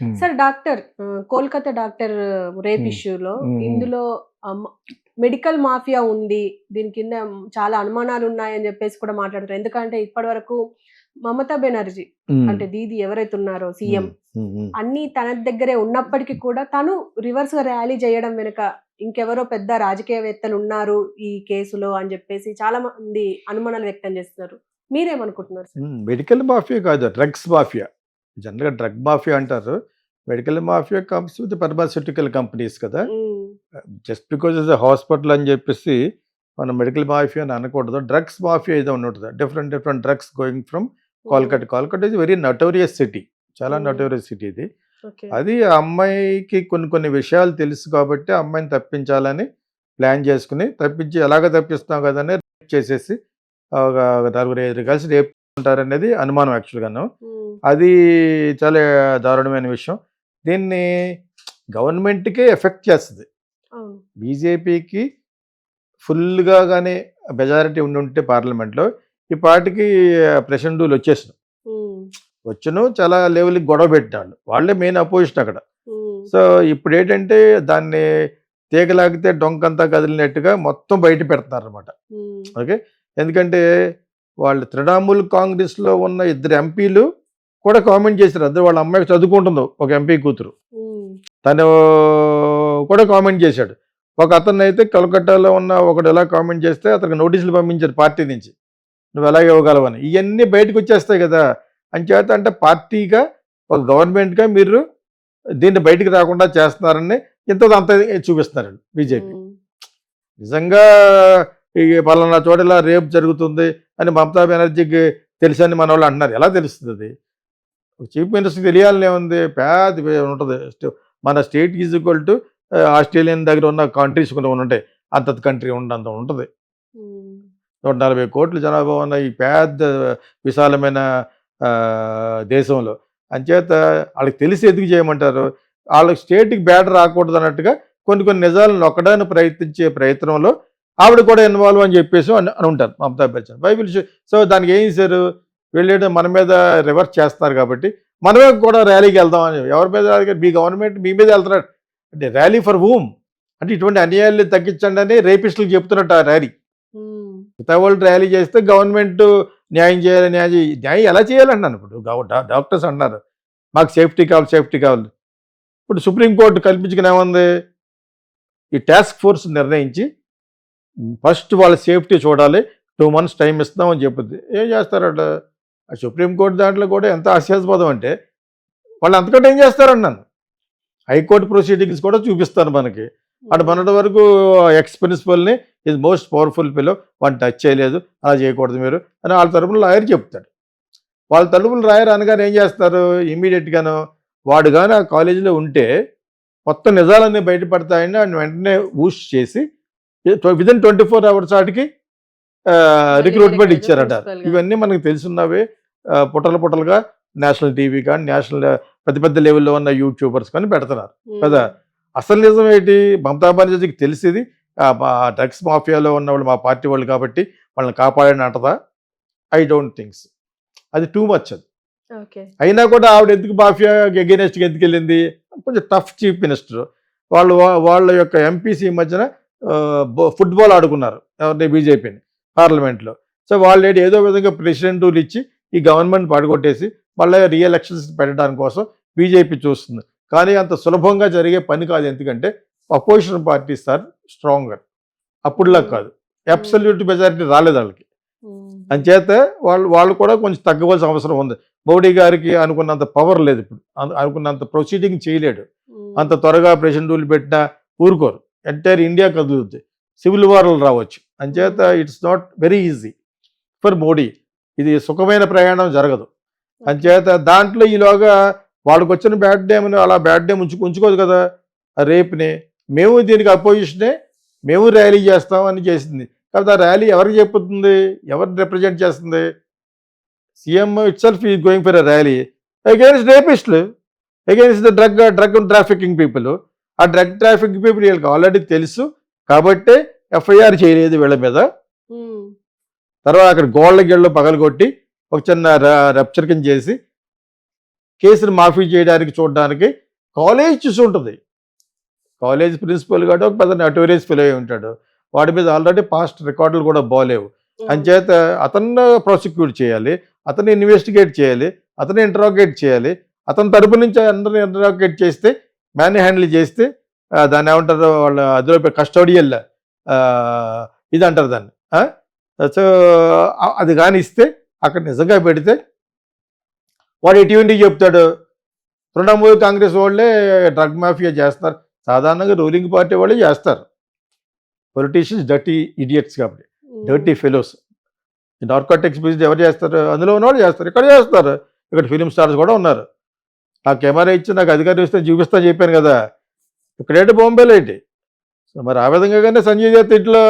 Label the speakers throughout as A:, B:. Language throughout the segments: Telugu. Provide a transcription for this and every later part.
A: Sir doctor Kolkata doctor rape
B: హ్మ్.
A: ఇష్యూలో
B: హ్మ్. హ్మ్.
A: ఇందులో అమ్ మెడికల్ మాఫియా ఉంది. దీని కింద చాలా అనుమానాలున్నాయని జెప్పేసి కూడా మాట్లాడుతారు. ఎందుకంటే ఇప్పటివరకు మమతా బెనర్జీ
B: హ్మ్.
A: అంటే దీదీ ఎవరైతే ఉన్నారో సీఎం
B: హ్మ్. హ్మ్. హ్మ్.
A: అన్నీ తన దగ్గరే ఉన్నప్పటికి కూడా తను రివర్స్‌గా ర్యాలీ జేయడం వెనక ఇంకెవరో పెద్ద రాజకీయవేత్తలున్నారు ఈ కేసులో అని జెప్పేసి చాలా మంది అనుమానాలు వ్యక్తం జేస్తున్నారు. మీరేమనుకుంటున్నారు సార్?
B: మెడికల్ మాఫియా కాదు. Drugs mafia. జనరల్‌గా డ్రగ్ మాఫియా అంటారు. Medical mafia comes with pharmaceutical companies కదా!
A: హ్మ్.
B: Just because it's a hospital అని చెప్పేసి మనం మెడికల్ మాఫియా అని అనకూడదు. డ్రగ్స్ మాఫియా ఏదో ఉంటది. Different different drugs going from
A: hmm.
B: Kolkata. Kolkata is very notorious city. చాలా
A: హ్మ్.
B: నోటోరియస్ సిటీ ఇది.
A: ఓకే.
B: అది ఆ అమ్మాయికి కొన్ని కొన్ని విషయాలు తెలుసు కాబట్టి ఆ అమ్మాయిని తప్పించాలని ప్లాన్ చేసుకొని తప్పించి ఎలాగో తప్పిస్తాం కదని రేప్ చేసేసి ఒక నలుగురు ఐదుగురు కలిసి రేప్ ఉంటారనేది అనుమానం యాక్చువల్‌గాను.
A: హ్మ్.
B: అది చాలా దారుణమైన విషయం. దీన్ని గవర్నమెంట్‌కే ఎఫెక్ట్ చేస్తది.
A: అవును.
B: బీజేపీకి ఫుల్‌గా గాని మెజారిటీ ఉండుంటే పార్లమెంట్‌లో ఈ పాటికి ప్రెసిడెంట్ వచ్చేసారు.
A: హ్మ్.
B: వచ్చును చాలా లెవెల్‌కి గొడవ పెట్టాళ్ళు. వాళ్ళే మెయిన్ అపోజిషన్ అక్కడ.
A: హ్మ్.
B: సో, ఇప్పుడేంటంటే దాన్ని తీగలాగితే డొంకంతా కదిలినట్టుగా మొత్తం బయట పెడుతున్నారనమాట.
A: హ్మ్.
B: ఓకే. ఎందుకంటే వాళ్ళు తృణమూల్ కాంగ్రెస్‌లో ఉన్న ఇద్దరు ఎంపీలు కూడా కామెంట్ చేశారు. అదే వాళ్ళ అమ్మాయి చదువుకుంటుంది ఒక ఎంపీ కూతురు.
A: హ్మ్.
B: తను కూడా కామెంట్ చేశాడు. ఒక అతన్నైతే కలకట్టాలో ఉన్న ఒకడు ఎలా కామెంట్ చేస్తే అతనికి నోటీసులు పంపించారు పార్టీ నుంచి. నువ్వు ఎలా ఇవ్వగలవని. ఇయన్నీ బయటకొచ్చేస్తాయి గదా! అంచేత అంటే పార్టీగా, ఒక గవర్నమెంట్‌గా మీరు దీన్ని బయటికి రాకుండా చేస్తున్నారని ఇంతదంతా చూపిస్తున్నారండి బీజేపీ.
A: హ్మ్.
B: నిజంగా ఈ పలానా చోట ఇలా రేప్ జరుగుతుంది అని మమతా బెనర్జీకి తెలుసని మనోళ్ళు అంటున్నారు. ఎలా తెలుస్తదది? చీఫ్ మినిస్టర్‌కి తెలియాలని ఏముంది? పెద్ద ఉంటది. మన state is equal to Australian దగ్గర ఉన్న కంట్రీస్ కొన్ని ఉంటాయి. అంతంత కంట్రీ ఉండంత ఉంటది.
A: హ్మ్.
B: 140,00,00,000 జనాభా ఉన్న ఈ పెద్ద విశాలమైన దేశంలో. అంచేత ఆళ్ళకి తెలిసి ఎందుకు చేయమంటారు? ఆళ్ళకి స్టేట్‌కి బ్యాడ్ రాకూడదు అన్నట్టుగా కొన్ని కొన్ని నిజాలను నొక్కడానికి ప్రయత్నించే ప్రయత్నంలో ఆవిడ కూడా ఇన్వాల్వ్ అని చెప్పేసి అని ఉంటారు Mamata Banerjee. Why will she so దానికి ఏం చేశారు? వీళ్ళేంటో మన మీద రివర్స్ చేస్తున్నారు కాబట్టి, మనమే కూడా ర్యాలీకి వెళ్దాం అని. ఎవరి మీద ర్యాలీకి? మీ గవర్నమెంట్ మీ మీద వెళ్తున్నాడు. అంటే ర్యాలీ ఫర్ హూమ్? అంటే ఇటువంటి అన్యాయాల్ని తగ్గించండి అని రేపిస్టులకు చెప్తున్నట్టు ఆ ర్యాలీ.
A: హ్మ్.
B: మిగతా వాళ్ళు ర్యాలీ చేస్తే గవర్నమెంట్ న్యాయం చేయాలి, న్యాయం ఎలా చేయాలంటున్నాను. ఇప్పుడు డాక్టర్స్ అంటున్నారు మాకు సేఫ్టీ కావాలి, సేఫ్టీ కావాలి. ఇప్పుడు సుప్రీంకోర్టు కల్పించుకుని ఏముంది? ఈ టాస్క్ ఫోర్స్ నిర్ణయించి ఫస్ట్ వాళ్ళ సేఫ్టీ చూడాలి, 2 మంత్స్ టైం ఇస్తామని చెప్పుద్ది. ఏం చేస్తారట? ఆ సుప్రీంకోర్టు దాంట్లో కూడా ఎంత హాస్యాస్పదం అంటే వాళ్ళు అంతకంటే ఏం చేస్తారన్నాను. హైకోర్టు ప్రొసీడింగ్స్ కూడా చూపిస్తారు మనకి. అటు
A: హ్మ్.
B: మొన్నటి వరకు ఎక్స్ ప్రిన్సిపల్‌ని ఈజ్ మోస్ట్ పవర్‌ఫుల్ ఫెలో వాడిని టచ్ చేయలేదు, అలా చేయకూడదు మీరు అని వాళ్ళ తరపున లాయర్ చెప్తాడు. వాళ్ళ తరపున లాయర్ అనగానే ఏం చేస్తారు ఇమ్మీడియేట్‌గాను వాడు గాని ఆ కాలేజీలో ఉంటే మొత్తం నిజాలన్నీ బయటపడతాయని ఆడిని వెంటనే బూస్ట్ చేసి వితిన్ 24 అవర్స్ ఆటికి
A: మళ్ళీ వేరే
B: రిక్రూట్‌మెంట్
A: కాలేజ్‌లో
B: ఇచ్చారట.
A: ప్రిన్సిపల్‌గా.
B: ఇవన్నీ మనకు తెలిసున్నవే. పుటలు పుటలుగా నేషనల్ టీవీ కానీ, నేషనల్ పెద్ద పెద్ద లెవెల్‌లో ఉన్న యూట్యూబర్స్ కానీ పెడుతున్నారు కదా!
A: హ్మ్.
B: అసలు నిజం ఏంటి? మమతా బెనర్జీకి తెలిసిది డ్రగ్స్ మాఫియాలో ఉన్నవాళ్ళు మా పార్టీ వాళ్ళు కాబట్టి వాళ్ళని కాపాడని అంటదా? I don't think so. అది టూ మచ్ అది.
A: ఓకే.
B: అయినా కూడా ఆవిడ ఎందుకు మాఫియా ఎగైనెస్ట్‌గా ఎందుకెళ్ళింది? కొంచెం టఫ్ చీఫ్ మినిస్టర్. వాళ్ళ యొక్క ఎంపీస్ ఈ మధ్యన ఫుట్‌బాల్ ఆడుకున్నారు. ఎవరిని? బీజేపీని పార్లమెంట్‌లో. సో, వాళ్ళేంటి ఏదో విధంగా ప్రెసిడెంట్ రూల్ ఇచ్చి ఈ గవర్నమెంట్ పడగొట్టేసి మళ్ళా రీ ఎలక్షన్స్ పెట్టడానికి కోసం బీజేపీ చూస్తుంది. కానీ అంత సులభంగా జరిగే పని కాదు. ఎందుకంటే అపోజిషన్ పార్టీస్ ఆర్ స్ట్రాంగర్. అప్పుడులా
A: హ్మ్.
B: కాదు.
A: హ్మ్.
B: అబ్సల్యూట్ మెజారిటీ రాలేదు ఆళ్ళకి.
A: హుహు.
B: అంచేత వాళ్ళు వాళ్ళు కూడా కొంచెం తగ్గవలసిన అవసరం ఉంది. మోడీ గారికి అనుకున్నంత పవర్ లేదు ఇప్పుడు. అనుకున్నంత ప్రొసీడింగ్ చేయలేడు. అంత
A: హ్మ్.
B: త్వరగా ప్రెసిడెంట్ రూల్ పెట్టినా ఊరుకోరు. ఎంటైర్ ఇండియా కదులుద్ది. సివిల్ వార్‌లు రావచ్చు. అంచేత
A: hmm.
B: It's not very easy for Modi. ఇది సుఖమైన ప్రయాణం జరగదు.
A: ఓకే.
B: అంచేత దాంట్లో ఈలోగా వాళ్ళకొచ్చిన బ్యాడ్ నేమ్‌ని అలా బ్యాడ్ నేమ్ ఉంచుకోదు కదా! ఆ రేప్‌ని. మేము దీనికి అపోజిషనే. మేము ర్యాలీ చేస్తాం అని చేసింది. కాబట్టి ఆ ర్యాలీ ఎవరికి చెప్పుతుంది? ఎవరిని రిప్రజెంట్ చేస్తుంది? CM itself is going for a rally against రేపిస్టులు, against the drug trafficking people. ఆ డ్రగ్ ట్రాఫికింగ్ పీపుల్ వీళ్ళకి ఆల్రెడీ తెలుసు కాబట్టే ఎఫ్ఐఆర్ చేయలేదు వీళ్ళ మీద.
A: హ్మ్.
B: తర్వాత అక్కడ గోళ్ళ గిళ్ళు పగలగొట్టి ఒక చిన్న రప్చర్ కింద చేసి కేసును మాఫీ చేయడానికి చూడడానికి కాలేజ్ చూసి ఉంటుంది. కాలేజ్ ప్రిన్సిపల్ గాడు ఒక పెద్ద నటోరియస్ ఫెలో అయి ఉంటాడు. వాడి మీద ఆల్రెడీ పాస్ట్ రికార్డులు కూడా బాలేవు. అంచేత అతన్ని ప్రాసిక్యూట్ చేయాలి, అతన్ని ఇన్వెస్టిగేట్ చేయాలి, అతన్ని ఇంటరాగేట్ చేయాలి. అతని తరపు నుంచి అందరిని ఇంటరాగేట్ చేస్తే, మ్యాన్ హ్యాండిల్ చేస్తే దాన్ని ఏమంటారు వాళ్ళ అదిలో కస్టోడియల్ ఇది అంటారు దాన్ని. సో అది కానీ ఇస్తే అక్కడ నిజంగా పెడితే వాడు ఎటువంటి చెప్తాడు, తృణమూల్ కాంగ్రెస్ వాళ్ళే డ్రగ్ మాఫియా చేస్తారు. సాధారణంగా రూలింగ్ పార్టీ వాళ్ళే చేస్తారు. పొలిటీషియన్స్ డర్టీ ఇడియట్స్ కాబట్టి, డర్టీ ఫెలోస్. నార్కోటిక్స్ బిజినెస్ ఎవరు చేస్తారు? అందులో ఉన్నవాళ్ళు చేస్తారు, ఇక్కడ చేస్తారు. ఇక్కడ ఫిలిం స్టార్స్ కూడా ఉన్నారు. నాకు కెమెరా ఇచ్చి నాకు అధికారం ఇస్తే చూపిస్తా చెప్పాను కదా, ఇక్కడేంటి బాంబేలో ఏంటి. సో మరి ఆ విధంగానే సంజయ్ దత్ ఇంట్లో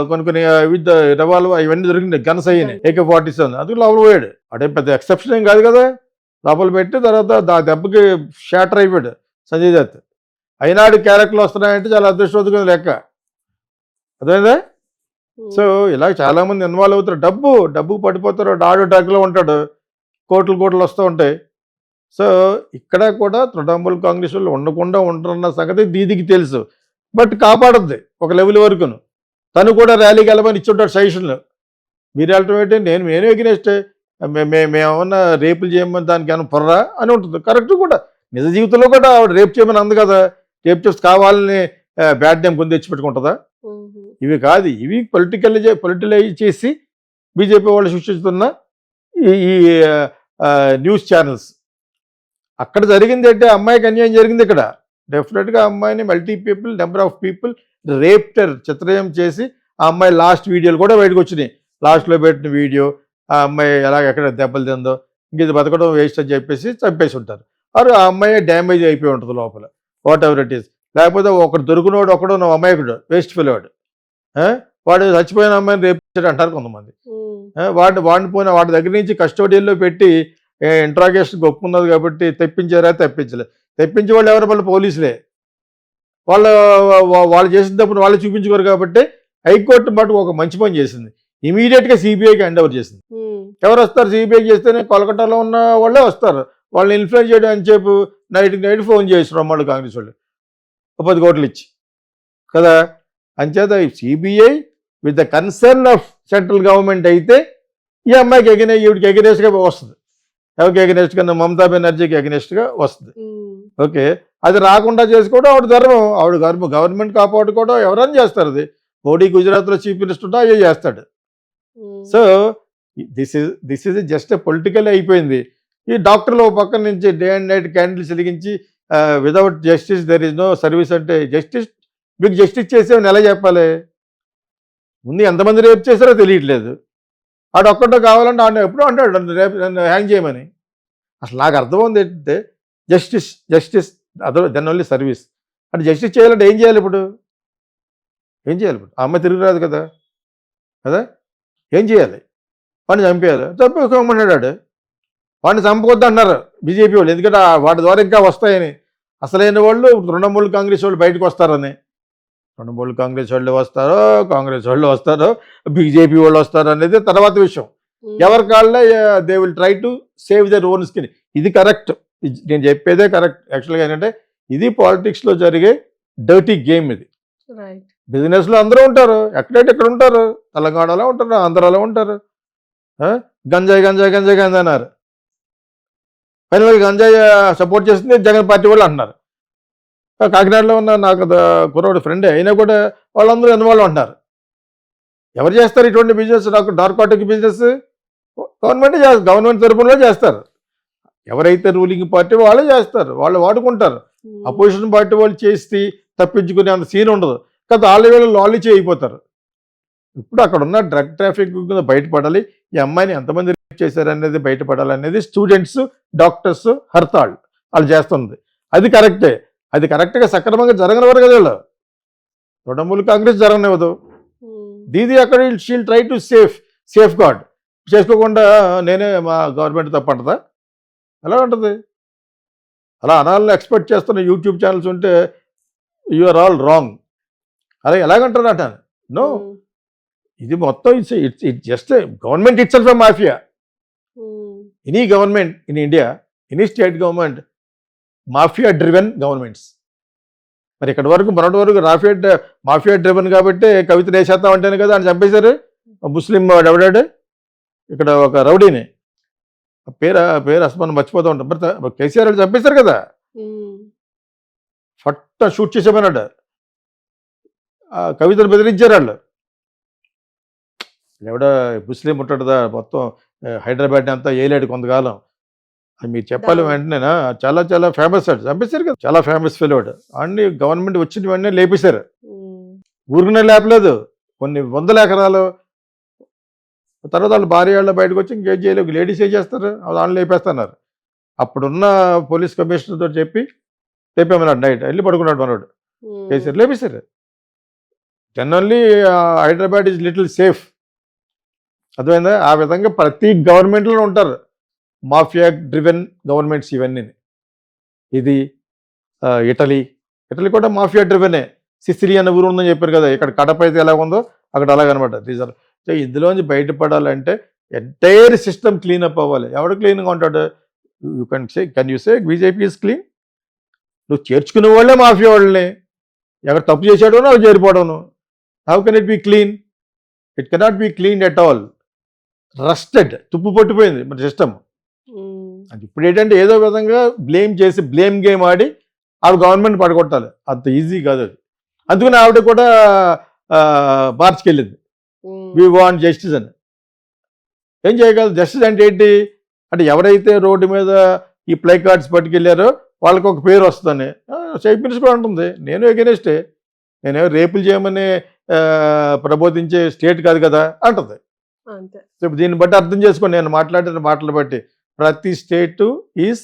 B: కొన్ని విత్ రివాల్వర్ ఇవన్నీ దొరికినాయి, గన్స్ అయ్యాయి, AK-47. అందుకు లోపల పోయాడు. అదే పెద్ద ఎక్సెప్షన్ ఏం కాదు కదా. లోపల పెట్టి తర్వాత దెబ్బకి షాటర్ అయిపోయాడు సంజయ్ దత్. అయినాడు క్యారెక్టర్లు వస్తున్నాయంటే చాలా అదృష్టవంతుగా లెక్క. అదేదా. సో ఇలా చాలామంది ఇన్వాల్వ్ అవుతారు. డబ్బుకు పడిపోతారు. ఆడు డ్రగ్లో ఉంటాడు, కోట్లు వస్తూ ఉంటాయి. సో ఇక్కడ కూడా తృణమూల్ కాంగ్రెస్ వాళ్ళు ఉండకుండా ఉంటారన్న సంగతి దీదికి తెలుసు. బట్ కాపాడద్ది ఒక లెవెల్ వరకును. తను కూడా ర్యాలీకి వెళ్ళమని ఇచ్చుంటాడు సజెషన్లు. మీరు వెళ్ళటం ఏంటి, నేను ఎగ్నెస్టే, మేమేమన్నా రేపులు చేయమని దానికి ఏమన్నా పొర్రా అని ఉంటుంది. కరెక్ట్ కూడా. నిజ జీవితంలో కూడా ఆవిడ రేపు చేయమని అంది కదా. రేపు చేసి కావాలని బ్యాడ్ నేమ్ కొని తెచ్చిపెట్టుకుంటుందా? ఇవి కాదు, ఇవి పొలిటిలైజ్ చేసి బీజేపీ వాళ్ళు సృష్టిస్తున్న ఈ న్యూస్ ఛానల్స్. అక్కడ జరిగింది అంటే అమ్మాయికి అన్యాయం జరిగింది. ఇక్కడ డెఫినెట్గా అమ్మాయిని నెంబర్ ఆఫ్ పీపుల్ రేప్టర్ చిత్రయం చేసి ఆ అమ్మాయి లాస్ట్ వీడియోలు కూడా బయటకు వచ్చినాయి. లాస్ట్లో పెట్టిన వీడియో ఆ అమ్మాయి ఎక్కడ దెబ్బలు తిందో, ఇంక ఇది బతకడం వేస్ట్ అని చెప్పేసి చంపేసి ఉంటారు. ఆ అమ్మాయి డ్యామేజ్ అయిపోయి ఉంటుంది లోపల, వాట్ ఎవర్ ఇట్ ఈస్. లేకపోతే ఒకడు దొరికినోడు ఒకడు అమ్మాయికుడు వేస్ట్ పిల్లవాడు, వాడు చచ్చిపోయిన అమ్మాయిని రేపు అంటారు కొంతమంది. వాడిని పోయిన వాడి దగ్గర నుంచి కస్టోడియల్లో పెట్టి ఇంట్రాగేషన్ ఒప్పుకున్నది కాబట్టి తెప్పించారా? తెప్పించే వాళ్ళు ఎవరు? మళ్ళీ పోలీసులే. వాళ్ళు చేసిన తప్పుడు వాళ్ళు చూపించుకోరు కాబట్టి హైకోర్టు మటుకు ఒక మంచి పని చేసింది, ఇమీడియట్గా సిబిఐకి హ్యాండ్ ఓవర్ చేసింది. ఎవరు వస్తారు సిబిఐ చేస్తేనే? కోల్కతాలో ఉన్న వాళ్ళే వస్తారు. వాళ్ళని ఇన్ఫ్లుయెన్స్ చేయడం అని చెప్పి నైట్ ఫోన్ చేస్తున్నారు వాళ్ళు కాంగ్రెస్ వాళ్ళు 10 కోట్లు ఇచ్చి కదా. అంచేత CBI with the concern of central government అయితే ఈ అమ్మాయికి ఈవిడికి ఎగనెస్ట్గా వస్తుంది. ఎవరికి ఎగనెస్ట్గా? మమతా బెనర్జీకి ఎగనెస్ట్గా వస్తుంది. ఓకే, అది రాకుండా చేసుకోవడం ఆవిడ ధర్మం. గవర్నమెంట్ కాపాడుకోవడం ఎవరైనా చేస్తారు. అది మోడీ గుజరాత్లో చీఫ్ మినిస్టర్ ఉంటే అయ్యే చేస్తాడు. So this is just political అయిపోయింది. ఈ డాక్టర్లు ఒక పక్క నుంచి డే అండ్ నైట్ క్యాండిల్స్ వెలిగించి without justice there is no service అంటే మీకు జస్టిస్ చేసేవని ఎలా చెప్పాలి? ముందు ఎంతమంది రేపు చేశారో తెలియట్లేదు. ఆడు ఒక్కటో కావాలంటే ఆడు ఎప్పుడో అంటాడు రేపు నన్ను హ్యాంగ్ చేయమని. అసలు నాకు అర్థమైంది ఏంటంటే జస్టిస్ దెన్ ఓన్లీ సర్వీస్. అంటే జస్టిస్ చేయాలంటే ఏం చేయాలి ఇప్పుడు? ఆ అమ్మాయి తిరిగి రాదు కదా. ఏం చేయాలి? వాడిని చంపేయాలి. చంపేసుకోమన్నాడు. వాడిని చంపవద్దు అన్నారు బీజేపీ వాళ్ళు, ఎందుకంటే వాటి ద్వారా ఇంకా వస్తాయని. అసలైన వాళ్ళు తృణమూల్ కాంగ్రెస్ వాళ్ళు బయటకు వస్తారని. తృణమూల్ కాంగ్రెస్ వాళ్ళు వస్తారో బీజేపీ వాళ్ళు వస్తారో అనేది తర్వాత విషయం. ఎవరి కాళ్ళే they will try to save their own skin. ఇది కరెక్ట్, నేను చెప్పేదే కరెక్ట్. యాక్చువల్గా ఏంటంటే ఇది పాలిటిక్స్లో జరిగే డర్టీ గేమ్. ఇది బిజినెస్లో అందరూ ఉంటారు, ఎక్కడైతే ఎక్కడ ఉంటారు. తెలంగాణలో ఉంటారు, ఆంధ్రాలో ఉంటారు. గంజాయి అన్నారు. ఫైనల్గా గంజాయి సపోర్ట్ చేస్తుంది జగన్ పార్టీ వాళ్ళు అంటున్నారు. కాకినాడలో ఉన్న నాకు కుర్రోడు ఫ్రెండే అయినా కూడా వాళ్ళందరూ ఇన్వాల్వ్ అంటున్నారు. ఎవరు చేస్తారు ఇటువంటి బిజినెస్? నార్కోటిక్ బిజినెస్ గవర్నమెంట్ తరపునలో చేస్తారు. ఎవరైతే రూలింగ్ పార్టీ వాళ్ళే చేస్తారు, వాళ్ళు వాడుకుంటారు. అపోజిషన్ పార్టీ వాళ్ళు చేసి తప్పించుకునే అంత సీన్ ఉండదు కదా. వాళ్ళు లాలీచే అయిపోతారు. ఇప్పుడు అక్కడ ఉన్న డ్రగ్ ట్రాఫిక్ బయటపడాలి, ఈ అమ్మాయిని ఎంతమంది రేప్ చేశారనేది బయటపడాలనేది స్టూడెంట్స్, డాక్టర్స్, హర్తాళ్ వాళ్ళు చేస్తుంది. అది కరెక్ట్గా సక్రమంగా జరగని వరకు కదా వీళ్ళు. తృణమూల్ కాంగ్రెస్ జరగనివ్వదు. దీది అక్కడ she'll try to safeguard చేసుకోకుండా నేనే మా గవర్నమెంట్ తప్పంటదా? ఎలా ఉంటుంది? అలా అనాలని ఎక్స్పెక్ట్ చేస్తున్న యూట్యూబ్ ఛానల్స్ ఉంటే యు ఆర్ ఆల్ రాంగ్. అలా ఎలాగంటారు అంటాను. నో, ఇది మొత్తం it's just government itself a mafia. Any government in India any state government mafia driven governments. మరి ఇక్కడ వరకు మొన్నటి వరకు మాఫియా డ్రివెన్ కాబట్టి కవిత వేసేస్తాం అంటేనే కదా అని చంపేశారు. ముస్లిం వాడు ఎవడాడు ఇక్కడ ఒక రౌడీని, పేరు అసలు మనం మర్చిపోతూ ఉంటాం. మరి కేసీఆర్ వాళ్ళు చంపేశారు కదా, ఫట్ట షూట్ చేసేమన్నాడు. కవితను బెదిరించారు వాళ్ళు. ఎవడ ముస్లిం ఉంటాడుదా మొత్తం హైదరాబాద్ అంతా ఏలాడు కొంతకాలం. అది మీరు చెప్పాలి వెంటనేనా, చాలా చాలా ఫేమస్ వాడు, చంపేశారు కదా, చాలా ఫేమస్ ఫెయిల్ వాడు. అన్ని గవర్నమెంట్ వచ్చిన వెంటనే లేపేశారు. ఊరికనే లేపలేదు, కొన్ని 100 ఎకరాలు. తర్వాత వాళ్ళు భార్య వాళ్ళు బయటకు వచ్చి ఇంకేం చేయలేదు, లేడీస్ ఏం చేస్తారు, వాళ్ళు లేపేస్తున్నారు. అప్పుడున్న పోలీస్ కమిషనర్తో చెప్పి లేపేమన్నాడు, నైట్ వెళ్ళి పడుకున్నాడు మనోడు. కేసీఆర్ లేపేశారు. Generally Hyderabad is little safe, అర్థమైందా? ఆ విధంగా ప్రతి గవర్నమెంట్లో ఉంటారు మాఫియా డ్రివెన్ గవర్నమెంట్స్ ఇవన్నీ. ఇది ఇటలీ కూడా మాఫియా డ్రివెనే. సిసిలి అనే ఊరు ఉందని చెప్పారు కదా, ఇక్కడ కడప అయితే ఎలా ఉందో అక్కడ అలాగనమాట. దీస్ సో ఇందులోంచి బయటపడాలంటే ఎంటైర్ సిస్టమ్ క్లీనప్ అవ్వాలి. ఎవడు క్లీన్గా ఉంటాడు? You can you say BJP is clean? నువ్వు చేర్చుకునే వాళ్ళే మాఫియా వాళ్ళని, ఎక్కడ తప్పు చేసాడో అవి చేరిపోవడం. How can it be clean? It cannot be clean at all. Rusted, తుప్పు పట్టిపోయింది మన సిస్టమ్. అది ఇప్పుడు ఏంటంటే ఏదో విధంగా బ్లేమ్ చేసి బ్లేమ్ గేమ్ ఆడి ఆవిడ గవర్నమెంట్ పడగొట్టాలి. అంత ఈజీ కాదు అది. అందుకని ఆవిడ కూడా మార్చికి వెళ్ళింది, వి వాంట్ జస్టిస్ అని. ఏం చేయగలదు? జస్టిస్ అంటే ఏంటి అంటే ఎవరైతే రోడ్డు మీద ఈ ప్లే కార్డ్స్ పట్టుకెళ్ళారో వాళ్ళకి ఒక పేరు వస్తుందని చీఫ్ మినిస్టర్ కూడా అంటుంది. నేను ఎగెనిస్టే, నేనేమో రేపులు చేయమని ప్రబోధించే స్టేట్ కాదు కదా అంటుంది. సో దీన్ని బట్టి అర్థం చేసుకోండి, నేను మాట్లాడిన మాటలు బట్టి ప్రతి స్టేటు ఈజ్